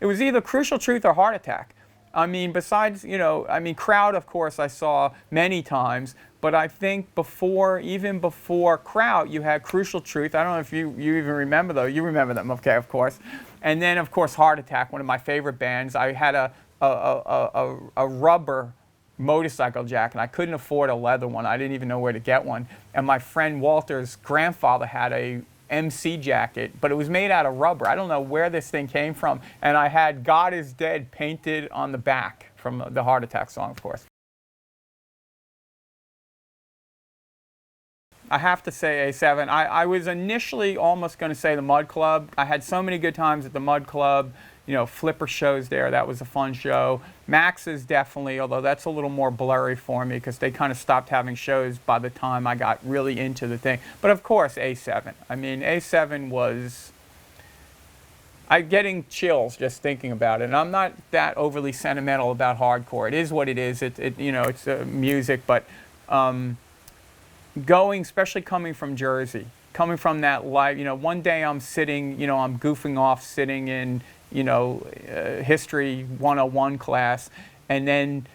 it was either Crucial Truth or Heart Attack. I mean, besides, you know, I mean, Crowd, of course, I saw many times, but I think even before Crowd, you had Crucial Truth. I don't know if you even remember, though. You remember them, okay, of course. And then, of course, Heart Attack, one of my favorite bands. I had a rubber motorcycle jacket. I couldn't afford a leather one. I didn't even know where to get one. And my friend Walter's grandfather had a MC jacket, but it was made out of rubber. I don't know where this thing came from. And I had God is Dead painted on the back from the Heart Attack song, of course. I have to say A7. I was initially almost going to say the Mud Club. I had so many good times at the Mud Club. You know, Flipper shows there. That was a fun show. Max's definitely, although that's a little more blurry for me because they kind of stopped having shows by the time I got really into the thing. But of course, A7. I mean, A7 was... I'm getting chills just thinking about it. And I'm not that overly sentimental about hardcore. It is what it is. You know, it's music, but especially coming from Jersey, coming from that life, you know, one day I'm sitting, you know, I'm goofing off sitting in, you know, History 101 class, and then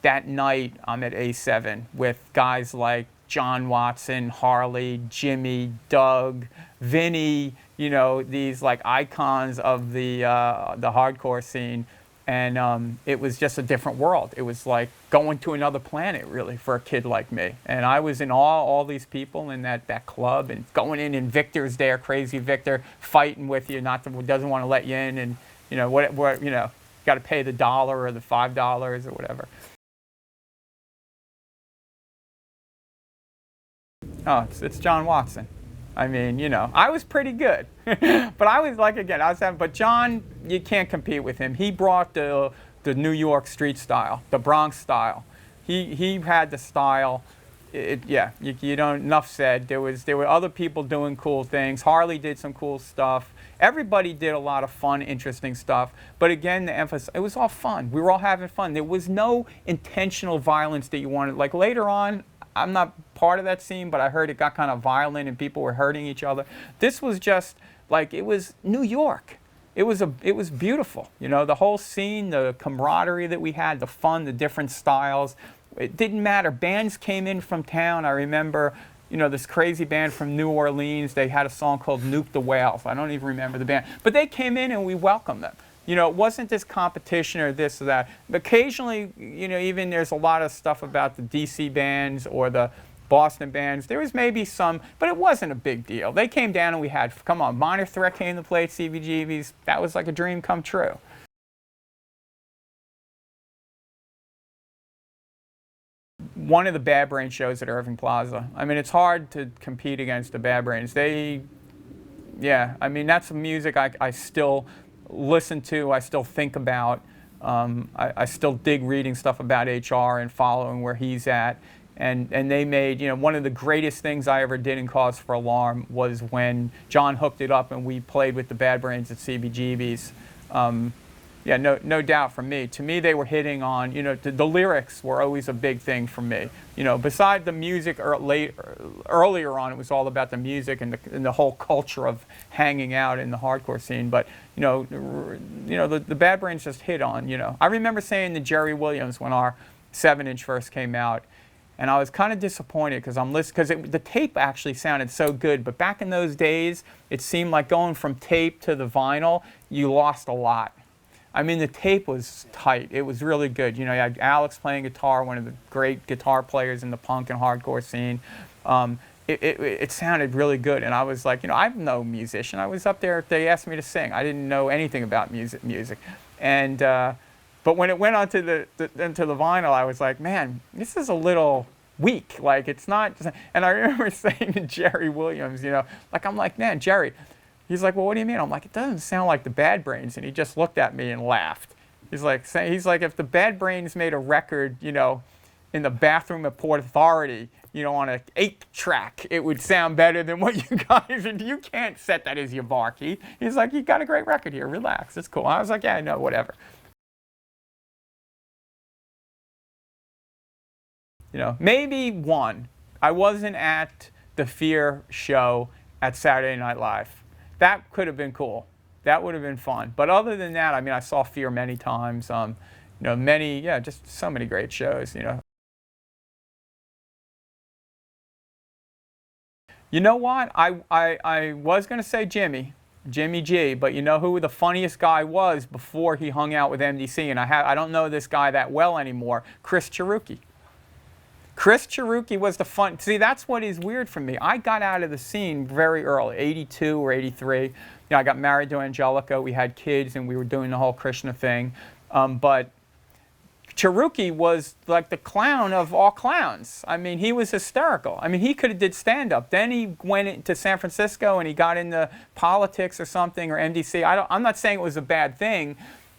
that night I'm at A7 with guys like John Watson, Harley, Jimmy, Doug, Vinnie, you know, these like icons of the hardcore scene, and it was just a different world. It was like going to another planet, really, for a kid like me. And I was in awe, all these people in that club, and going in, and Victor's there, crazy Victor, fighting with you, doesn't want to let you in, and you know what you know, got to pay the $1 or the $5 or whatever. Oh, it's John Watson. I mean, you know, I was pretty good, but I was like, again, but John, you can't compete with him. He brought the New York street style, the Bronx style. He had the style. Yeah, you don't, enough said. There were other people doing cool things. Harley did some cool stuff. Everybody did a lot of fun, interesting stuff. But again, the emphasis, it was all fun. We were all having fun. There was no intentional violence that you wanted. Like later on, I'm not part of that scene, but I heard it got kind of violent and people were hurting each other. This was just like, it was New York. It was beautiful. You know, the whole scene, the camaraderie that we had, the fun, the different styles. It didn't matter. Bands came in from town. I remember, you know, this crazy band from New Orleans. They had a song called Nuke the Whales. I don't even remember the band. But they came in and we welcomed them. You know, it wasn't this competition or this or that. Occasionally, you know, even there's a lot of stuff about the DC bands or the Boston bands. There was maybe some, but it wasn't a big deal. They came down and we had, come on, Minor Threat came to play at CBGB's. That was like a dream come true. One of the Bad Brains shows at Irving Plaza. I mean, it's hard to compete against the Bad Brains. Yeah, I mean, that's music I still listen to, I still think about. I still dig reading stuff about HR and following where he's at. And they made, you know, one of the greatest things I ever did in Cause for Alarm was when John hooked it up and we played with the Bad Brains at CBGB's. Yeah, no doubt for me. To me, they were hitting on, you know, the lyrics were always a big thing for me. You know, beside the music earlier on, it was all about the music and the whole culture of hanging out in the hardcore scene. But, you know, the Bad Brains just hit on, you know. I remember saying to Jerry Williams when our 7-inch first came out, and I was kind of disappointed because I'm listening, because the tape actually sounded so good. But back in those days, it seemed like going from tape to the vinyl, you lost a lot. I mean, the tape was tight. It was really good. You know, you had Alex playing guitar, one of the great guitar players in the punk and hardcore scene. It sounded really good. And I was like, you know, I'm no musician. I was up there, they asked me to sing. I didn't know anything about music. And, but when it went onto into the vinyl, I was like, man, this is a little weak. Like, it's not, and I remember saying to Jerry Williams, you know, like, I'm like, man, Jerry, he's like, well, what do you mean? I'm like, it doesn't sound like the Bad Brains. And he just looked at me and laughed. He's like, if the Bad Brains made a record, you know, in the bathroom at Port Authority, you know, on an 8-track, it would sound better than what you guys, and you can't set that as your bar key. He's like, you got a great record here, relax, it's cool. I was like, yeah, no, whatever. You know, maybe one. I wasn't at the Fear show at Saturday Night Live. That could have been cool. That would have been fun. But other than that, I mean, I saw Fear many times. Many, yeah, just so many great shows. You know what? I was going to say Jimmy G, but you know who the funniest guy was before he hung out with MDC? And I don't know this guy that well anymore. Chris Cherokee. Chris Cherokee was the fun. See, that's what is weird for me. I got out of the scene very early, 82 or 83. I got married to Angelica. We had kids, and we were doing the whole Krishna thing. But Cherokee was like the clown of all clowns. I mean, he was hysterical. I mean, he could have did stand-up. Then he went to San Francisco and he got into politics or something, or MDC. I'm not saying it was a bad thing,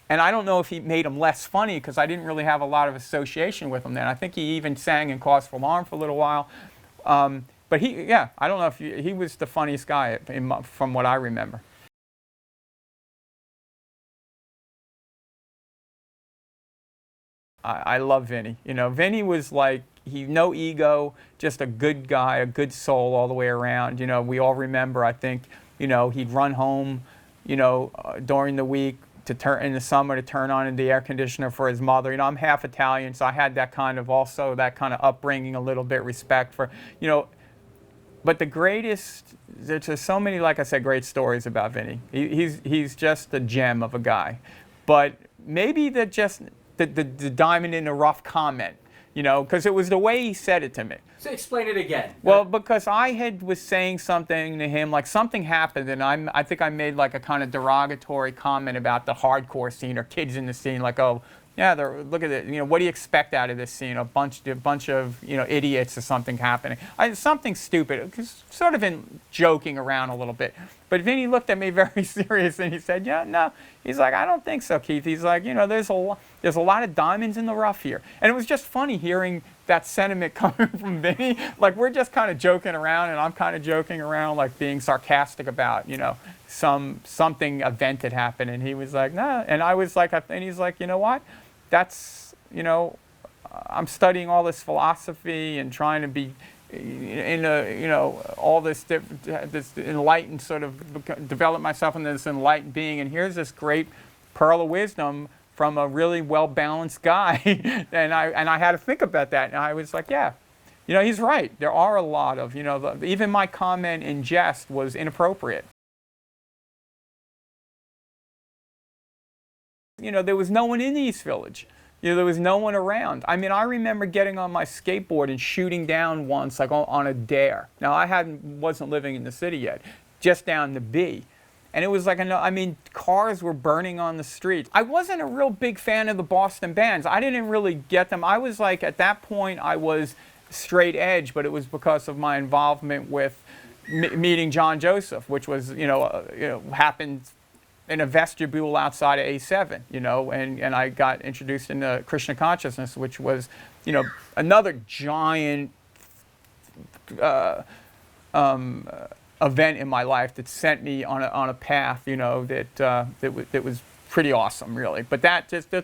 and I don't know if he made him less funny because I didn't really have a lot of association with him then. I think he even sang in Cause for Alarm for a little while. But I don't know if he was the funniest guy from what I remember. I love Vinnie. Vinnie was like, no ego, just a good guy, a good soul all the way around. We all remember, I think, he'd run home, during the week in the summer to turn on the air conditioner for his mother. I'm half Italian, so I had that kind of upbringing, a little bit respect for, but the greatest, there's so many, like I said, great stories about Vinnie. He's just a gem of a guy. But maybe the diamond in the rough comment, because it was the way he said it to me. So explain it again. Well, because I was saying something to him, like something happened, and I think I made like a kind of derogatory comment about the hardcore scene or kids in the scene, like, oh, yeah, look at it. What do you expect out of this scene? A bunch of idiots or something happening. Something stupid, sort of in joking around a little bit. But Vinnie looked at me very serious and he said, yeah, no. He's like, I don't think so, Keith. He's like, there's a lot of diamonds in the rough here. And it was just funny hearing that sentiment coming from Vinnie. Like, we're just kind of joking around, and I'm kind of joking around, like being sarcastic about, something event that happened. And he was like, nah. And I was like, and he's like, you know what? That's, I'm studying all this philosophy and trying to be all this enlightened sort of develop myself into this enlightened being, and here's this great pearl of wisdom from a really well-balanced guy. and I had to think about that, and I was like, yeah, he's right. There are a lot of, even my comment in jest was inappropriate. There was no one in the East Village. There was no one around. I mean, I remember getting on my skateboard and shooting down once, like on a dare. Now, I wasn't living in the city yet, just down the B. And it was like, cars were burning on the streets. I wasn't a real big fan of the Boston bands. I didn't really get them. I was like, at that point, I was straight edge, but it was because of my involvement with meeting John Joseph, which was, happened in a vestibule outside of A7, and I got introduced into Krishna consciousness, which was, another giant event in my life that sent me on a path, that was pretty awesome, really. But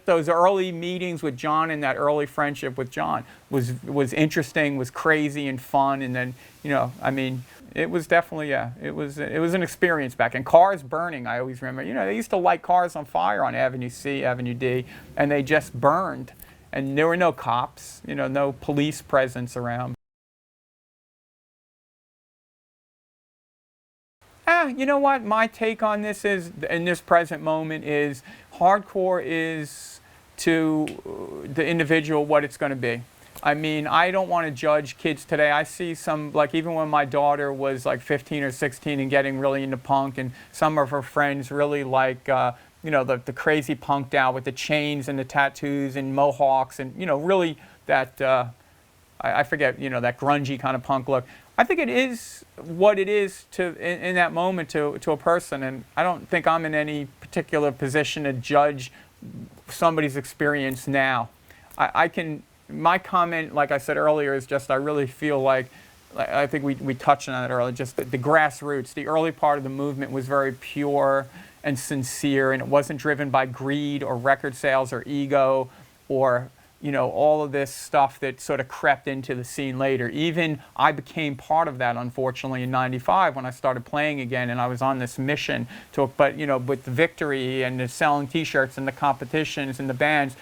those early meetings with John and that early friendship with John was interesting, was crazy and fun, and then, it was definitely, it was an experience back. And cars burning, I always remember. They used to light cars on fire on Avenue C, Avenue D, and they just burned. And there were no cops, no police presence around. You know what? My take on this is, in this present moment, is hardcore is to the individual what it's going to be. I mean, I don't want to judge kids today. I see some, like even when my daughter was like 15 or 16 and getting really into punk, and some of her friends really like, the crazy punked out with the chains and the tattoos and mohawks and, really that, I forget, that grungy kind of punk look. I think it is what it is in that moment to a person, and I don't think I'm in any particular position to judge somebody's experience now. My comment, like I said earlier, is just I really feel like I think we touched on it earlier, just the grassroots. The early part of the movement was very pure and sincere, and it wasn't driven by greed or record sales or ego or all of this stuff that sort of crept into the scene later. Even I became part of that, unfortunately, in '95 when I started playing again, and I was on this mission but with the victory and the selling T-shirts and the competitions and the bands,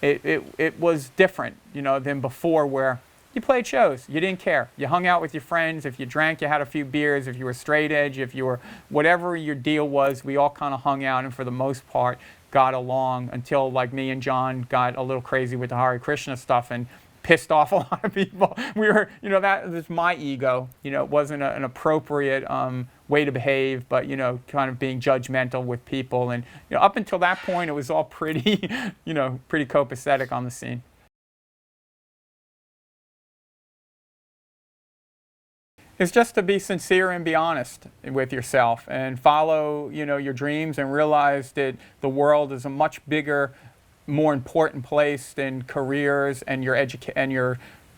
it was different, than before, where you played shows, you didn't care. You hung out with your friends. If you drank, you had a few beers. If you were straight edge, if you were whatever your deal was, we all kind of hung out, and for the most part, got along until like me and John got a little crazy with the Hare Krishna stuff and pissed off a lot of people. We were, that was my ego. It wasn't an appropriate way to behave, but kind of being judgmental with people. And up until that point, it was all pretty, pretty copacetic on the scene. It's just to be sincere and be honest with yourself and follow, your dreams, and realize that the world is a much bigger, more important place than careers and your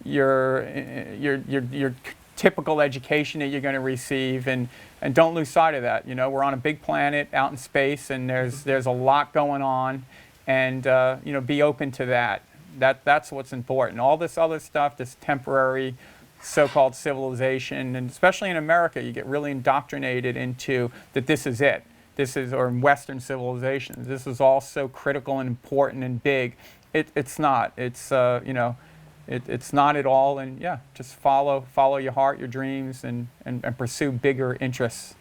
your typical education that you're going to receive, and don't lose sight of that. We're on a big planet out in space, and there's a lot going on, and be open to that. That's what's important. All this other stuff, this temporary so-called civilization, and especially in America, you get really indoctrinated into that this is it. Or in Western civilizations, this is all so critical and important and big. It's not. It's it's not at all. And yeah, just follow your heart, your dreams, and pursue bigger interests.